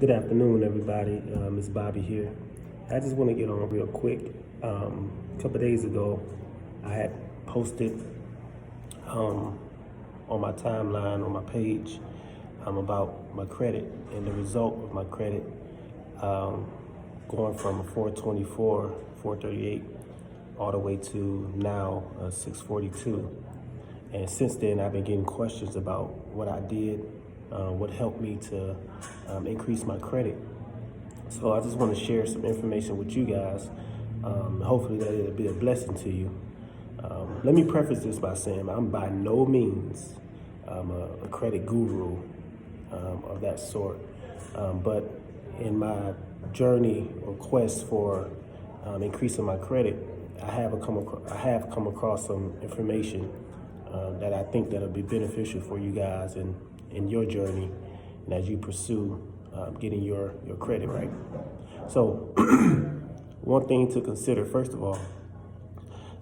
Good afternoon, everybody. It's Bobby here. I just want to get on real quick. A couple days ago, I had posted on my timeline, on my page, about my credit and the result of my credit going from a 424, 438, all the way to now 642. And since then, I've been getting questions about what I did, what helped me to increase my credit. So I just want to share some information with you guys. Hopefully that it'll be a blessing to you. Let me preface this by saying I'm by no means a credit guru of that sort. But in my journey or quest for increasing my credit, I have come across some information that I think that'll be beneficial for you guys in your journey and as you pursue getting your credit right. So one thing to consider, first of all,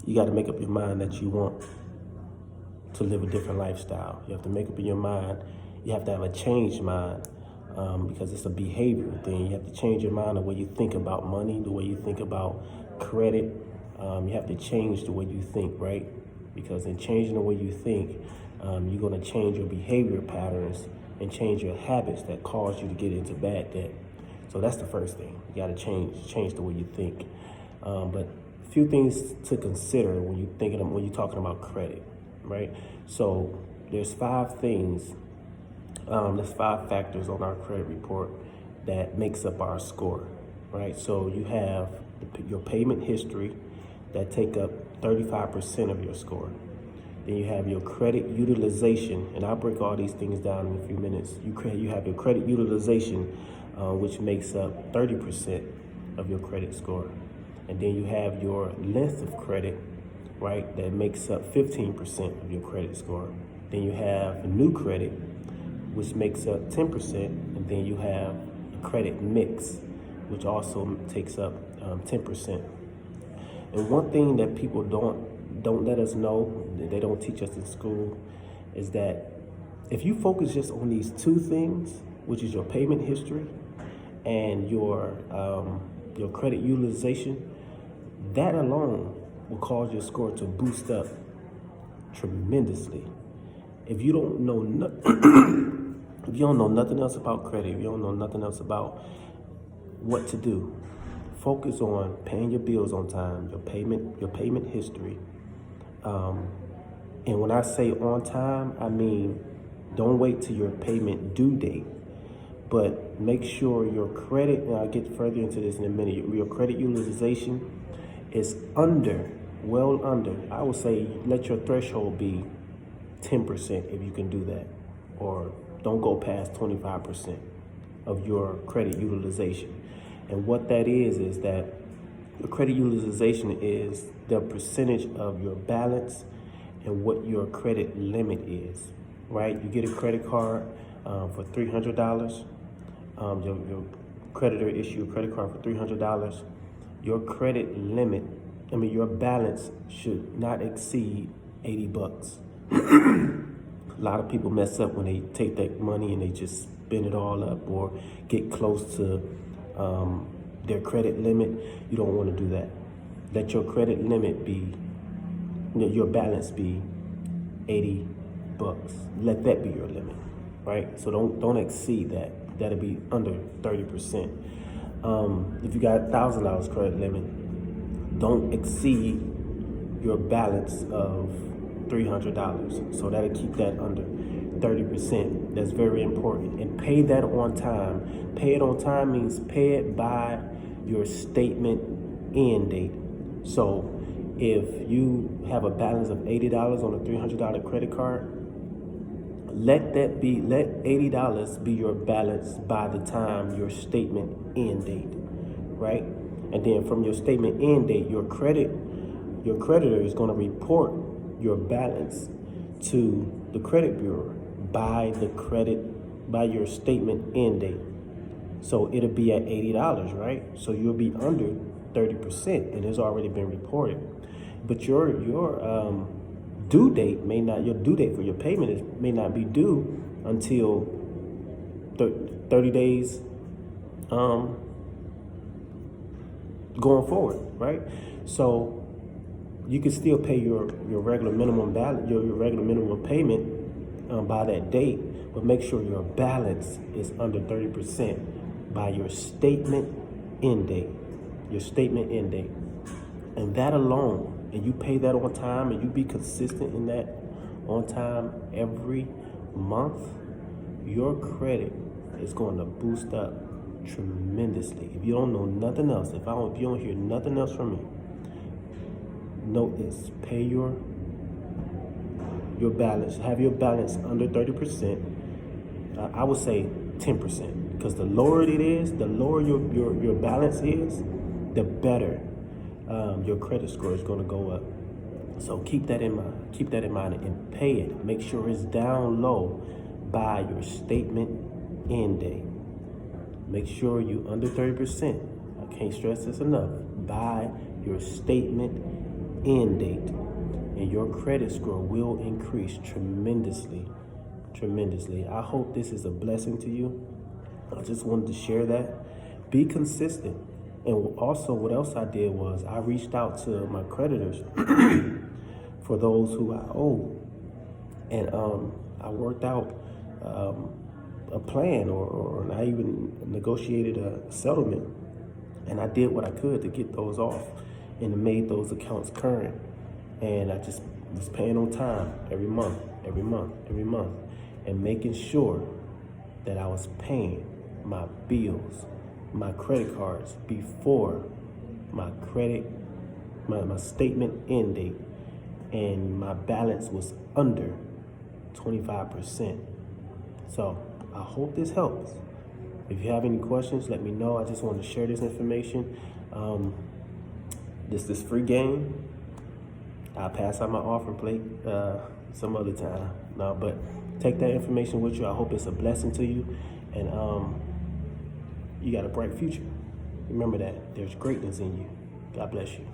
you got to make up your mind that you want to live a different lifestyle. You have to make up in your mind. You have to have a changed mind because it's a behavioral thing. You have to change your mind the way you think about money, the way you think about credit. You have to change the way you think, right? Because in changing the way you think, you're going to change your behavior patterns and change your habits that cause you to get into bad debt. So that's the first thing. You got to change the way you think. But a few things to consider when you're talking about credit, right? So there's 5 things. There's 5 factors on our credit report that makes up our score, right? So you have your payment history that take up 35% of your score. Then you have your credit utilization, and I'll break all these things down in a few minutes. You have your credit utilization, which makes up 30% of your credit score. And then you have your length of credit, right, that makes up 15% of your credit score. Then you have new credit, which makes up 10%, and then you have a credit mix, which also takes up 10%. And one thing that people don't let us know, they don't teach us in school, is that if you focus just on these 2 things, which is your payment history and your credit utilization, that alone will cause your score to boost up tremendously. If you don't know if you don't know nothing else about credit, if you don't know nothing else about what to do, focus on paying your bills on time, your payment history. And when I say on time, I mean don't wait till your payment due date, but make sure your credit, and I'll get further into this in a minute, your credit utilization is well under. I would say let your threshold be 10% if you can do that, or don't go past 25% of your credit utilization. And what that is that your credit utilization is the percentage of your balance and what your credit limit is, right? You get a credit card for $300. Your creditor issue a credit card for $300. Your credit limit, your balance should not exceed $80. A lot of people mess up when they take that money and they just spend it all up or get close to their credit limit. You don't want to do that. Let your credit limit be, your balance be $80. Let that be your limit, right? So don't exceed that. That'll be under 30%. If you got $1,000 credit limit, don't exceed your balance of $300. So that'll keep that under 30%. That's very important. And pay that on time. Pay it on time means pay it by your statement end date. So if you have a balance of $80 on a $300 credit card, let $80 be your balance by the time your statement end date, right? And then from your statement end date, your creditor is going to report your balance to the credit bureau by your statement end date. So it'll be at $80, right? So you'll be under 30%, and it's already been reported. But your due date your due date for your payment may not be due until 30 days going forward, right? So you can still pay your regular minimum balance, your regular minimum payment by that date, but make sure your balance is under 30% by your statement end date. Your statement end date. And that alone, and you pay that on time, and you be consistent in that on time every month, your credit is going to boost up tremendously. If you don't know nothing else, if you don't hear nothing else from me, note this: pay your balance, have your balance under 30%. I would say 10%, because the lower it is, the lower your balance is, the better your credit score is going to go up. So keep that in mind. Keep that in mind and pay it. Make sure it's down low by your statement end date. Make sure you under 30%. I can't stress this enough. By your statement end date, and your credit score will increase tremendously. I hope this is a blessing to you. I just wanted to share that. Be consistent. And also, what else I did was I reached out to my creditors for those who I owe, and I worked out a plan, or I even negotiated a settlement, and I did what I could to get those off and made those accounts current. And I just was paying on time every month, and making sure that I was paying my bills, my credit cards before my statement end date, and my balance was under 25%. So I hope this helps. If you have any questions, let me know. I just want to share this information. This free game. I'll pass out my offering plate some other time. No, but take that information with you. I hope it's a blessing to you, and you got a bright future. Remember that there's greatness in you. God bless you.